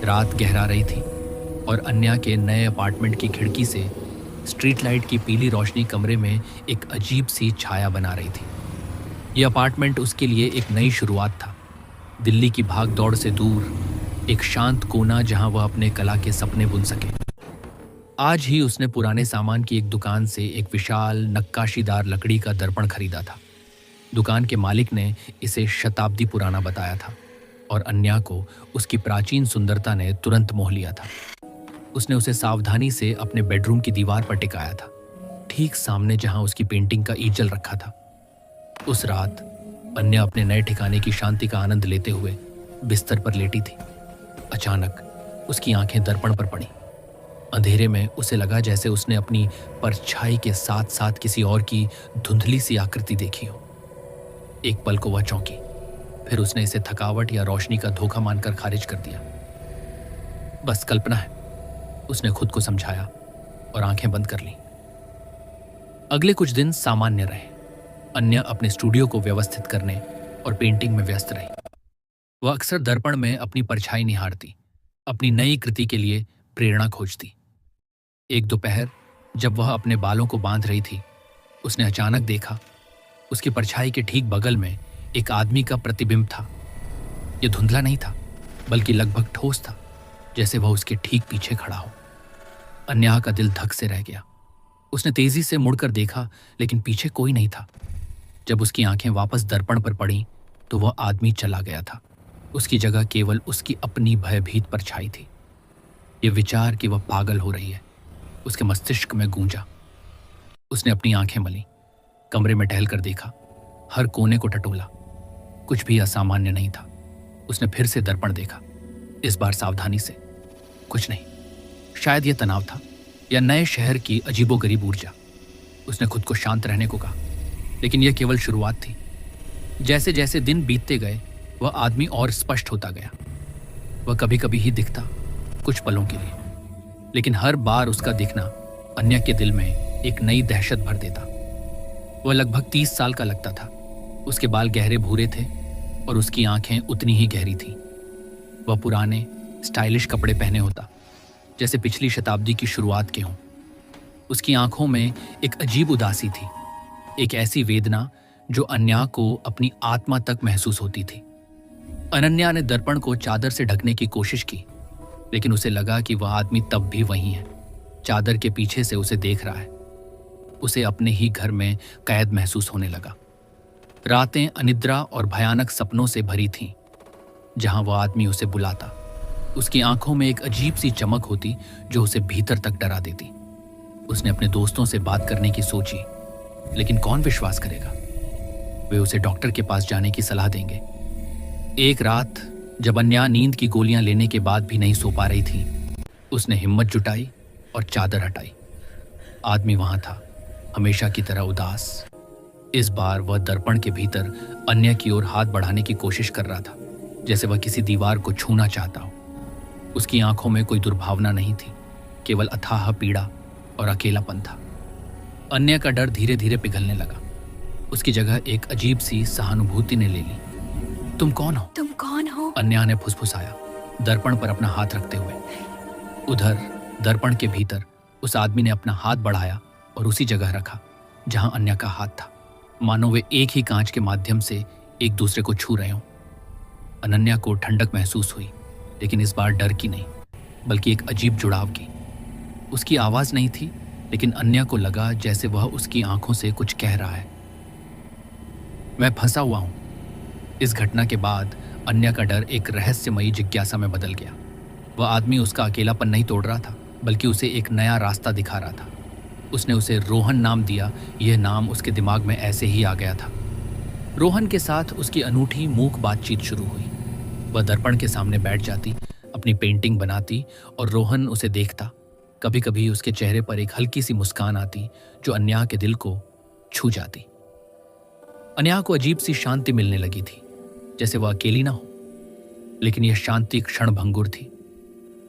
रात गहरा रही थी और अन्या के नए अपार्टमेंट की खिड़की से स्ट्रीट लाइट की पीली रोशनी कमरे में एक अजीब सी छाया बना रही थी। यह अपार्टमेंट उसके लिए एक नई शुरुआत था, दिल्ली की भाग दौड़ से दूर एक शांत कोना जहां वह अपने कला के सपने बुन सके। आज ही उसने पुराने सामान की एक दुकान से एक विशाल नक्काशीदार लकड़ी का दर्पण खरीदा था। दुकान के मालिक ने इसे शताब्दी पुराना बताया था और अन्या को उसकी प्राचीन सुंदरता ने तुरंत मोह लिया था। उसने उसे सावधानी से अपने बेडरूम की दीवार पर टिकाया था, ठीक सामने जहां उसकी पेंटिंग का ईजल रखा था। उस रात अन्या अपने नए ठिकाने की शांति का आनंद लेते हुए बिस्तर पर लेटी थी। अचानक उसकी आंखें दर्पण पर पड़ी। अंधेरे में उसे लगा जैसे उसने अपनी परछाई के साथ साथ किसी और की धुंधली सी आकृति देखी हो। एक पल को वह चौंकी, फिर उसने इसे थकावट या रोशनी का धोखा मानकर खारिज कर दिया। बस कल्पना है, उसने खुद को समझाया और आंखें बंद कर लीं। अगले कुछ दिन सामान्य रहे। अन्या अपने स्टूडियो को व्यवस्थित करने और पेंटिंग में व्यस्त रही। वह अक्सर दर्पण में अपनी परछाई निहारती, अपनी नई कृति के लिए प्रेरणा खोजती। एक दोपहर जब वह अपने बालों को बांध रही थी, उसने अचानक देखा उसकी परछाई के ठीक बगल में एक आदमी का प्रतिबिंब था। यह धुंधला नहीं था, बल्कि लगभग ठोस था, जैसे वह उसके ठीक पीछे खड़ा हो। अन्या का दिल धक से रह गया। उसने तेजी से मुड़कर देखा, लेकिन पीछे कोई नहीं था। जब उसकी आंखें वापस दर्पण पर पड़ीं, तो वह आदमी चला गया था। उसकी जगह केवल उसकी अपनी भयभीत परछाई थी। यह विचार कि वह पागल हो रही है उसके मस्तिष्क में गूंजा। उसने अपनी आंखें मली, कमरे में टहलकर देखा, हर कोने को टटोला। कुछ भी असामान्य नहीं था। उसने फिर से दर्पण देखा, इस बार सावधानी से। कुछ नहीं, शायद यह तनाव था या नए शहर की अजीबोगरीब ऊर्जा। उसने खुद को शांत रहने को कहा, लेकिन यह केवल शुरुआत थी। जैसे जैसे दिन बीतते गए, वह आदमी और स्पष्ट होता गया। वह कभी कभी ही दिखता, कुछ पलों के लिए, लेकिन हर बार उसका दिखना अन्या के दिल में एक नई दहशत भर देता। वह लगभग 30 साल का लगता था। उसके बाल गहरे भूरे थे और उसकी आंखें उतनी ही गहरी थीं। वह पुराने स्टाइलिश कपड़े पहने होता, जैसे पिछली शताब्दी की शुरुआत के हों। उसकी आंखों में एक अजीब उदासी थी, एक ऐसी वेदना जो अन्या को अपनी आत्मा तक महसूस होती थी। अनन्या ने दर्पण को चादर से ढकने की कोशिश की, लेकिन उसे लगा कि वह आदमी तब भी वहीं है, चादर के पीछे से उसे देख रहा है। उसे अपने ही घर में कैद महसूस होने लगा। रातें अनिद्रा और भयानक सपनों से भरी थीं, जहां वह आदमी उसे बुलाता। उसकी आंखों में एक अजीब सी चमक होती जो उसे भीतर तक डरा देती। उसने अपने दोस्तों से बात करने की सोची, लेकिन कौन विश्वास करेगा? वे उसे डॉक्टर के पास जाने की सलाह देंगे। एक रात जब अन्या नींद की गोलियां लेने के बाद भी नहीं सो पा रही थी, उसने हिम्मत जुटाई और चादर हटाई। आदमी वहां था, हमेशा की तरह उदास। इस बार वह दर्पण के भीतर अन्या की ओर हाथ बढ़ाने की कोशिश कर रहा था, जैसे वह किसी दीवार को छूना चाहता हो। उसकी आंखों में कोई दुर्भावना नहीं थी, केवल अथाह पीड़ा और अकेलापन था। अन्या का डर धीरे धीरे पिघलने लगा। उसकी जगह एक अजीब सी सहानुभूति ने ले ली। तुम कौन हो? तुम कौन हो? अन्या ने फुसफुसाया, दर्पण पर अपना हाथ रखते हुए। उधर दर्पण के भीतर उस आदमी ने अपना हाथ बढ़ाया और उसी जगह रखा जहां अन्या का हाथ था, मानो वे एक ही कांच के माध्यम से एक दूसरे को छू रहे हों। अनन्या को ठंडक महसूस हुई, लेकिन इस बार डर की नहीं, बल्कि एक अजीब जुड़ाव की। उसकी आवाज नहीं थी, लेकिन अन्या को लगा जैसे वह उसकी आंखों से कुछ कह रहा है। मैं फंसा हुआ हूं। इस घटना के बाद अन्या का डर एक रहस्यमयी जिज्ञासा में बदल गया। वह आदमी उसका अकेलापन नहीं तोड़ रहा था, बल्कि उसे एक नया रास्ता दिखा रहा था। उसने उसे रोहन नाम दिया। यह नाम उसके दिमाग में ऐसे ही आ गया था। रोहन के साथ उसकी अनूठी मूक बातचीत शुरू हुई। वह दर्पण के सामने बैठ जाती, अपनी पेंटिंग बनाती और रोहन उसे देखता। कभी कभी उसके चेहरे पर एक हल्की सी मुस्कान आती जो अन्या के दिल को छू जाती। अन्या को अजीब सी शांति मिलने लगी थी, जैसे वह अकेली ना हो। लेकिन यह शांति क्षणभंगुर थी।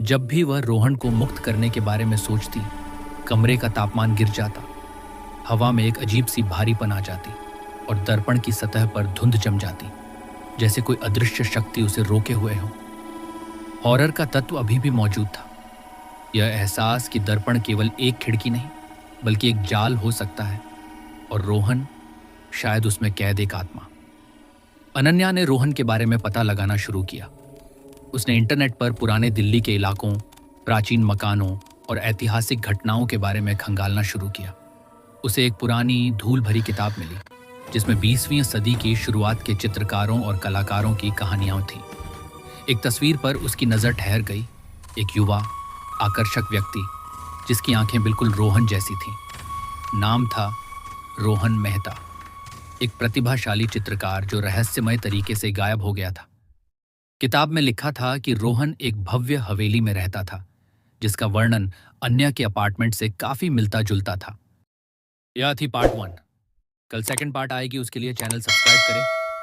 जब भी वह रोहन को मुक्त करने के बारे में सोचती, कमरे का तापमान गिर जाता, हवा में एक अजीब सी भारीपन आ जाती और दर्पण की सतह पर धुंध जम जाती, जैसे कोई अदृश्य शक्ति उसे रोके हुए हो। हॉरर का तत्व अभी भी मौजूद था। यह एहसास कि दर्पण केवल एक खिड़की नहीं बल्कि एक जाल हो सकता है और रोहन शायद उसमें कैद एक आत्मा। अनन्या ने रोहन के बारे में पता लगाना शुरू किया। उसने इंटरनेट पर पुराने दिल्ली के इलाकों, प्राचीन मकानों और ऐतिहासिक घटनाओं के बारे में खंगालना शुरू किया। उसे एक पुरानी धूल भरी किताब मिली जिसमें 20वीं सदी की शुरुआत के चित्रकारों और कलाकारों की कहानियां थीं। एक तस्वीर पर उसकी नज़र ठहर गई। एक युवा आकर्षक व्यक्ति जिसकी आंखें बिल्कुल रोहन जैसी थीं। नाम था रोहन मेहता, एक प्रतिभाशाली चित्रकार जो रहस्यमय तरीके से गायब हो गया था। किताब में लिखा था कि रोहन एक भव्य हवेली में रहता था जिसका वर्णन अन्य के अपार्टमेंट से काफी मिलता जुलता था। यह थी पार्ट 1। कल सेकंड पार्ट आएगी, उसके लिए चैनल सब्सक्राइब करें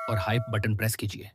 और हाइप बटन प्रेस कीजिए।